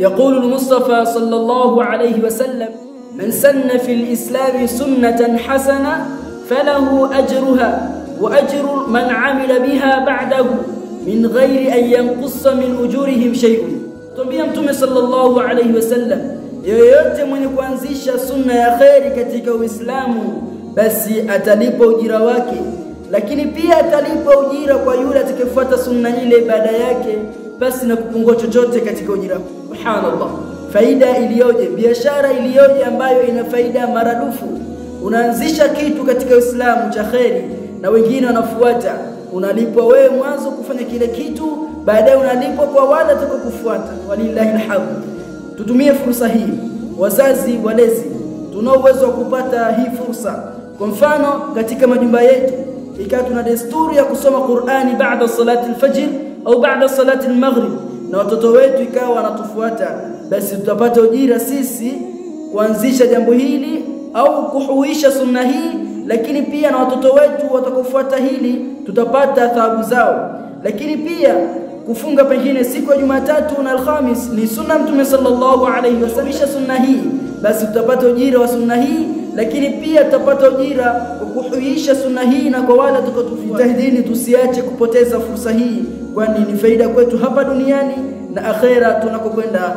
يقول المصطفى صلى الله عليه وسلم: من سن في الإسلام سنة حسنة فله أجرها وأجر من عمل بها بعده من غير أن ينقص من أجورهم شيء. تنبيه Mtume sallallahu alayhi wasallam, yeyote mwenye kuanzisha sunna ya khairi katika Uislamu basi atalipa ujira wake, lakini pia atalipa ujira kwa yule atakayefuata sunna ile baada yake basi na kupungua chochote katika ujira. Subhanallah, faida iliyoje, biashara iliyoje ambayo ina faida maradufu. Unaanzisha kitu katika Uislamu cha khairi na wengine wanafuata, unalipwa wewe mwanzo kufanya kile kitu, baadaye unalipwa kwa wale watakaokufuata. Walillahi alhamd. Tutumie fursa hii, wazazi walezi tunao uwezo wa kupata hii fursa. Kwa mfano katika majumba yetu ikawa tuna desturi ya kusoma Qur'ani baada salati al-fajr au baada salati al-maghrib, na watoto wetu ikawa wanatufuata, basi tutapata ujira sisi kuanzisha jambo hili au kuhuisha sunna hii, lakini pia na watoto wetu watakofuata hili tutapata thawabu zao. Lakini pia kufunga pengine siku ya Jumatatu na Alhamis ni sunna Mtume sallallahu alayhi wasallam, sunna hii basi tutapata ujira wa sunna hii, lakini pia tutapata ujira kwa kuhuisha sunna hii na kwa wale watakaotufuata. Jitahidini tusiache kupoteza fursa hii, kwani ni faida kwetu hapa duniani na akhera tunakokwenda.